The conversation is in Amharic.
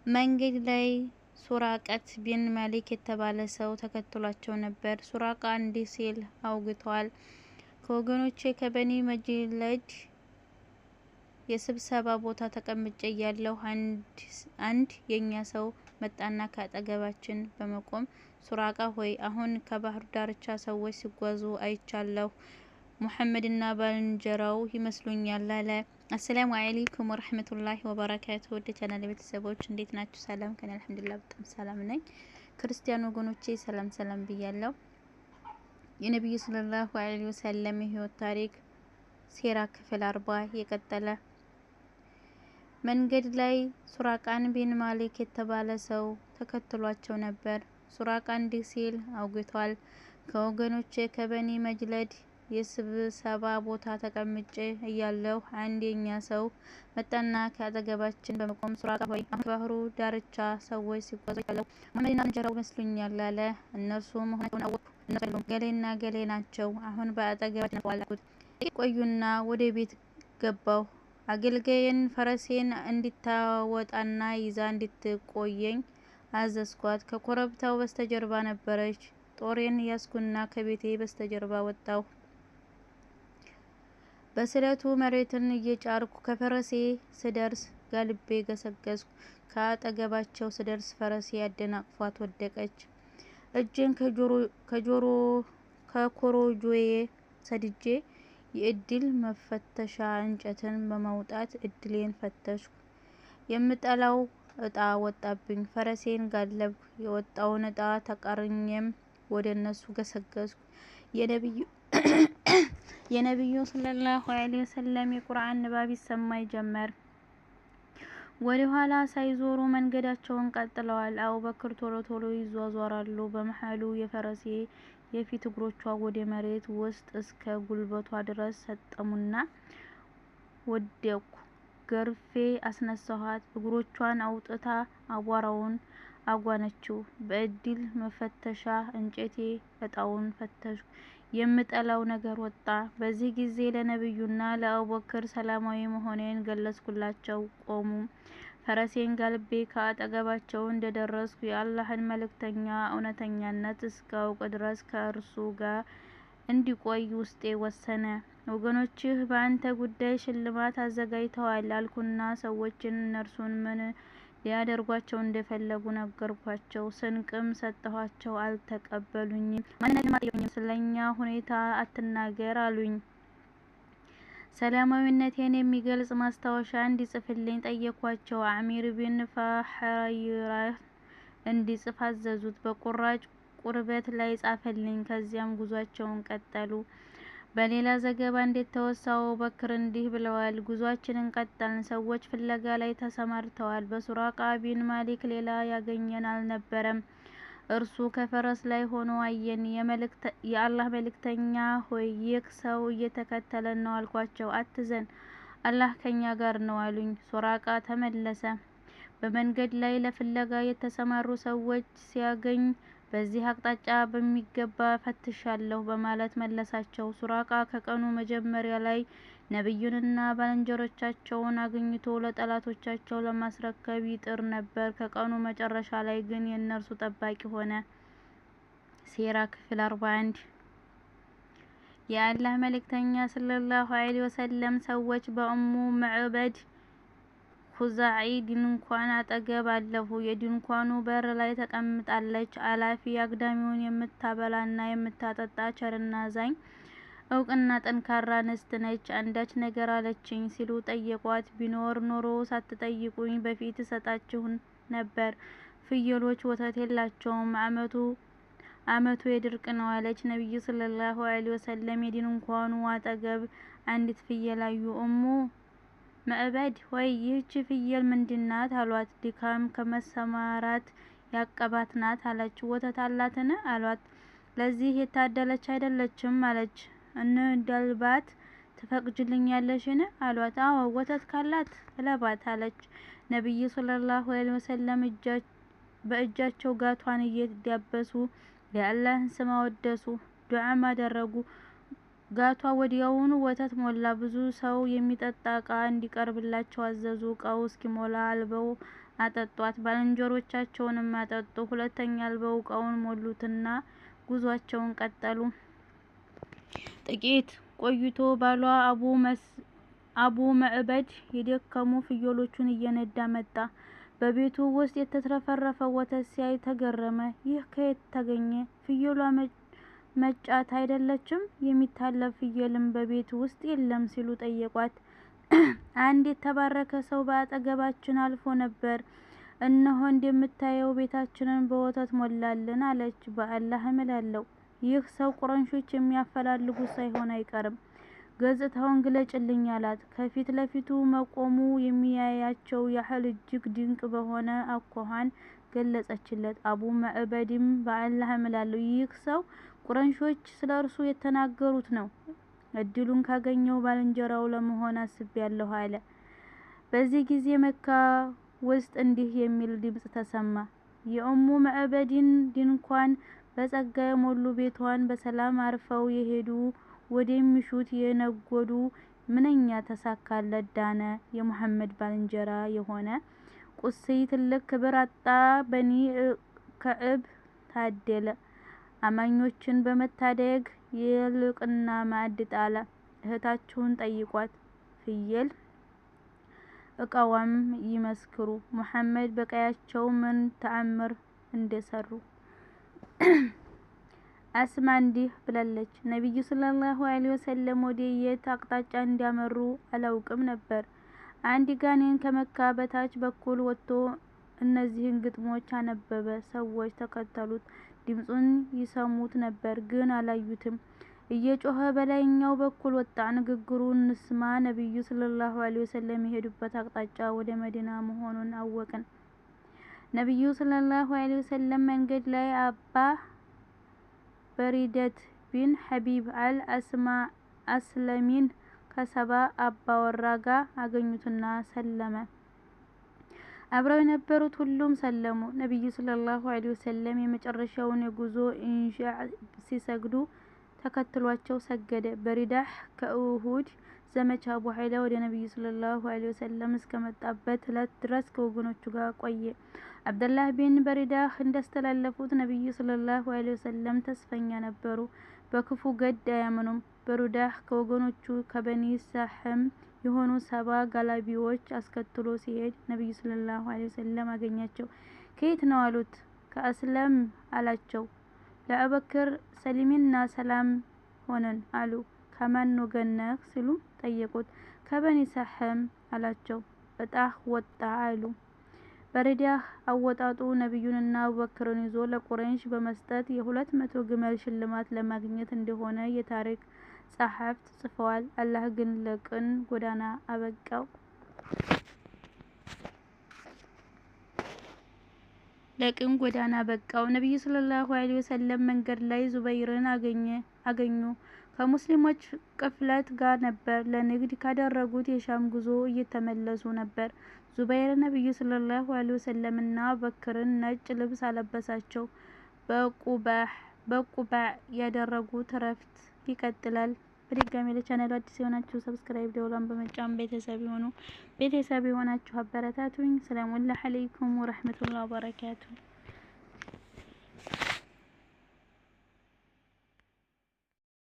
መንገድ ላይ ሱራቀት ቢን ማሊክ የተባለ ሰው ተከትሏቸው ነበር። ሱራቃ እንዲህ ሲል አውግቷል። ከወገኖቼ ከበኒ መጅለድ የስብሰባ ቦታ ተቀምጬ እያለሁ አንድ የኛ ሰው መጣና ከአጠገባችን በመቆም ሱራቃ ሆይ አሁን ከባህር ዳርቻ ሰዎች ሲጓዙ አይቻለሁ። ሙሐመድና ባልንጀራው ይመስሉኛል አለ። አሰላሙ አለይኩም ወራህመቱላሂ ወበረካቱ። ወደ ቻናል ቤተሰቦች እንዴት ናችሁ? ሰላም ከኔ አልሐምዱሊላህ በጣም ሰላም ነኝ። ክርስቲያን ወገኖቼ ሰላም ብያለሁ። የነብዩ ሰለላሁ ዐለይሂ ወሰለም የህይወት ታሪክ ሴራ ክፍል 40 የቀጠለ። መንገድ ላይ ሱራቃን ቢን ማሊክ የተባለ ሰው ተከትሏቸው ነበር። ሱራቃ እንዲህ ሲል አውግቷል። ከወገኖቼ ከበኒ መጅለድ የስብሰባ ቦታ ተቀምጬ እያለሁ አንድ የኛ ሰው መጣና ከአጠገባችን በመቆም ሱራቃ ሆይ አሁን ከባህሩ ዳርቻ ሰዎች ሲጓዙ አይቻለሁ። ሙሐመድና ባልንጀራው ይመስሉኛል አለ። እነርሱ መሆናቸውን አወቅኩ። እነርሱ አይደሉም፣ ገሌና ገሌ ናቸው። አሁን በአጠገባችን አልፈዋል አልኩት። ጥቂት ቆዩና ወደ ቤት ገባሁ። አገልጋዬን ፈረሴን እንድታወጣና ይዛ እንድትቆየኝ አዘዝኳት። ከኮረብታው በስተጀርባ ነበረች። ጦሬን ያዝኩና ከቤቴ በስተጀርባ ወጣሁ። በስለቱ መሬትን እየጫርኩ ከፈረሴ ስደርስ ጋልቤ ገሰገስኩ። ከአጠገባቸው ስደርስ ፈረሴ አደናቅፏት ወደቀች። እጄን ከኮሮጆዬ ሰድጄ የእድል መፈተሻ እንጨትን በማውጣት እድሌን ፈተሽኩ። የምጠላው እጣ ወጣብኝ። ፈረሴን ጋለብኩ። የወጣውን እጣ ተቃርኜም ወደ እነሱ ገሰገስኩ። የነብዩ ሰለላሁ ዐለይሂ ወሰለም የቁርአን ንባብ ይሰማኝ ጀመር። ወደ ኋላ ሳይዞሩ መንገዳቸውን ቀጥለዋል። አቡበክር ቶሎ ይዟዟራሉ። በመሃሉ የፈረሴ የፊት እግሮቿ ወደ መሬት ውስጥ እስከ ጉልበቷ ድረስ ሰጠሙና ወደቅኩ። ገርፌ አስነሳኋት። እግሮቿን አውጥታ አቧራውን አጓነችው። በእድል መፈተሻ እንጨቴ እጣውን ፈተሽኩ። የምጠላው ነገር ወጣ። በዚህ ጊዜ ለነብዩና ለአቡበክር ሰላማዊ መሆኔን ገለጽኩላቸው። ቆሙ። ፈረሴን ጋልቤ ከአጠገባቸው እንደደረስኩ የአላህን መልእክተኛ እውነተኛነት እስካውቅ ድረስ ከእርሱ ጋር እንዲቆይ ውስጤ ወሰነ። ወገኖችህ በአንተ ጉዳይ ሽልማት አዘጋጅተዋል አልኩና ሰዎችን እነርሱን ምን ሊያደርጓቸው እንደፈለጉ ነገርኳቸው። ስንቅም ሰጠኋቸው። አልተቀበሉኝም። ማንነቴንም አልጠየቁኝም። ስለኛ ሁኔታ አትናገር አሉኝ። ሰላማዊነቴን የሚገልጽ ማስታወሻ እንዲጽፍልኝ ጠየኳቸው። አሚር ቢን ፋህረይራህ እንዲጽፍ አዘዙት። በቁራጭ ቁርበት ላይ ጻፈልኝ። ከዚያም ጉዟቸውን ቀጠሉ። በሌላ ዘገባ እንደተወሳው አቡበክር እንዲህ ብለዋል። ጉዟችንን ቀጠልን። ሰዎች ፍለጋ ላይ ተሰማርተዋል። በሱራቃ ቢን ማሊክ ሌላ ያገኘን አልነበረም። እርሱ ከፈረስ ላይ ሆኖ አየን። የአላህ መልእክተኛ ሆይ ይህ ሰው እየተከተለን ነው አልኳቸው። አትዘን፣ አላህ ከኛ ጋር ነው አሉኝ። ሱራቃ ተመለሰ። በመንገድ ላይ ለፍለጋ የተሰማሩ ሰዎች ሲያገኝ በዚህ አቅጣጫ በሚገባ ፈትሻለሁ በማለት መለሳቸው። ሱራቃ ከቀኑ መጀመሪያ ላይ ነብዩንና ባልንጀሮቻቸውን አግኝቶ ለጠላቶቻቸው ለማስረከብ ይጥር ነበር። ከቀኑ መጨረሻ ላይ ግን የእነርሱ ጠባቂ ሆነ። ሴራ ክፍል 41 የአላህ መልእክተኛ ሰለላሁ ዐለይሂ ወሰለም ሰዎች በኡሙ መዕበድ ሁዛዒ ድንኳን አጠገብ አለፉ። የድንኳኑ በር ላይ ተቀምጣለች። አላፊ አግዳሚውን የምታበላና የምታጠጣ ቸርና አዛኝ እውቅና ጠንካራ እንስት ነች። አንዳች ነገር አለችኝ ሲሉ ጠየቋት። ቢኖር ኖሮ ሳትጠይቁኝ በፊት እሰጣችሁ ነበር። ፍየሎች ወተት የላቸውም፣ አመቱ የድርቅ ነው አለች። ነብዩ ሰለላሁ ዐለይሂ ወሰለም የድንኳኑ አጠገብ አንዲት ፍየል አዩ። ኡሙ መዕበድ ሆይ ይህች ፍየል ምንድናት አሏት። ድካም ከመሰማራት ያቀባት ናት አለች። ወተት አላትን አሏት። ለዚህ የታደለች አይደለችም አለች። እንዳልባት ትፈቅጅልኛለሽን አሏት። አዎ ወተት ካላት እለባት አለች። ነብዩ ሰለላሁ ዐለይሂ ወሰለም በእጃቸው ጋቷን እየዳበሱ የአላህን ስም አወደሱ፣ ዱዓም አደረጉ። ጋቷ ወዲያውኑ ወተት ሞላ። ብዙ ሰው የሚጠጣ ዕቃ እንዲቀርብላቸው አዘዙ። ዕቃው እስኪሞላ አልበው አጠጧት። ባልንጀሮቻቸውንም አጠጡ። ሁለተኛ አልበው ዕቃውን ሞሉትና ጉዟቸውን ቀጠሉ። ጥቂት ቆይቶ ባሏ አቡ መዕበድ የደከሙ ፍየሎቹን እየነዳ መጣ። በቤቱ ውስጥ የተትረፈረፈ ወተት ሲያይ ተገረመ። ይህ ከየት ተገኘ? ፍየሏ መጫት አይደለችም? የሚታለብ ፍየልም በቤት ውስጥ የለም ሲሉ ጠየቋት። አንድ የተባረከ ሰው በአጠገባችን አልፎ ነበር። እነሆ እንደምታየው ቤታችንን በወተት ሞላልን አለች። በአላህ እምላለሁ ይህ ሰው ቁረይሾች የሚያፈላልጉት ሳይሆን አይቀርም። ገጽታውን ግለጭልኝ አላት። ከፊት ለፊቱ መቆሙ የሚያያቸው ያህል እጅግ ድንቅ በሆነ አኳኋን ገለጸችለት። አቡ መዕበድም በአላህ እምላለሁ ይህ ሰው ቁረይሾች ስለ እርሱ የተናገሩት ነው። እድሉን ካገኘው ባልንጀራው ለመሆን አስቤያለሁ አለ። በዚህ ጊዜ መካ ውስጥ እንዲህ የሚል ድምጽ ተሰማ። የኡሙ መዕበድን ድንኳን በጸጋ የሞሉ ቤቷን በሰላም አርፈው የሄዱ ወደሚሹት የነጎዱ ምንኛ ተሳካለት ዳነ። የሙሐመድ ባልንጀራ የሆነ ቁስይ ትልቅ ክብር አጣ። በኒ ከዕብ ታደለ። አማኞችን በመታደግ የልቅና ማዕድ ጣለ። እህታችሁን ጠይቋት፣ ፍየል ዕቃዋም ይመስክሩ ሙሐመድ በቀያቸው ምን ተአምር እንደሰሩ። አስማ እንዲህ ብላለች፣ ነብዩ ሰለላሁ ዐለይሂ ወሰለም ወደ የት አቅጣጫ እንዲያመሩ አላውቅም ነበር። አንድ ጋኔን ከመካ በታች በኩል ወጥቶ እነዚህን ግጥሞች አነበበ። ሰዎች ተከተሉት። ድምጹን ይሰሙት ነበር ግን አላዩትም። እየጮኸ በላይኛው በኩል ወጣ። ንግግሩን እንስማ። ነብዩ ሰለላሁ ዐለይሂ ወሰለም የሄዱበት አቅጣጫ ወደ መዲና መሆኑን አወቅን። ነብዩ ሰለላሁ ዐለይሂ ወሰለም መንገድ ላይ አባ በሪደት ቢን ሐቢብ አስለሚን ከሰባ አባወራ ጋር አገኙትና ሰለመ። አብረው የነበሩት ሁሉም ሰለሙ። ነብዩ ሰለላሁ ዐለይሂ ወሰለም የመጨረሻውን የጉዞ ኢንሻ ሲሰግዱ ተከትሏቸው ሰገደ። በሪዳህ ከኡሁድ ዘመቻ በኋላ ወደ ነብዩ ሰለላሁ ዐለይሂ ወሰለም እስከመጣበት ዕለት ድረስ ከወገኖቹ ጋር ቆየ። አብደላህ ቢን በሪዳህ እንዳስተላለፉት ነብዩ ሰለላሁ ዐለይሂ ወሰለም ተስፈኛ ነበሩ። በክፉ ገድ አያምኑም። በሪዳህ ከወገኖቹ ከበኒ ሳህም የሆኑ 70 ጋላቢዎች አስከትሎ ሲሄድ ነብዩ ሰለላሁ ዐለይሂ ወሰለም አገኛቸው። ከየት ነው አሉት። ከአስለም አላቸው። ለአቡበክር ሰሊምና ሰላም ሆነን አሉ። ከማን ወገን ነህ ሲሉ ጠየቁት። ከበኒ ሳህም አላቸው። እጣህ ወጣ አሉ። በሪዳህ አወጣጡ ነብዩንና አቡበክርን ይዞ ለቁረይሽ በመስጠት የ200 ግመል ሽልማት ለማግኘት እንደሆነ የታሪክ ጸሐፍት ጽፈዋል። አላህ ግን ለቅን ጎዳና አበቃው። ነብዩ ሰለላሁ ዐለይሂ ወሰለም መንገድ ላይ ዙበይርን አገኙ። ከሙስሊሞች ቅፍለት ጋር ነበር። ለንግድ ካደረጉት የሻም ጉዞ እየተመለሱ ነበር። ዙበይር ነብዩ ሰለላሁ ዐለይሂ ወሰለምና አቡበክርን ነጭ ልብስ አለበሳቸው። በቁባዕ ያደረጉት እረፍት ይቀጥላል። በድጋሚ ለቻናሉ አዲስ የሆናችሁ ሰብስክራይብ ደውሏን በመጫን ቤተሰብ ይሁኑ። ቤተሰብ የሆናችሁ አበረታቱኝ። ሰላም አለይኩም ወራህመቱላሂ ወበረካቱ።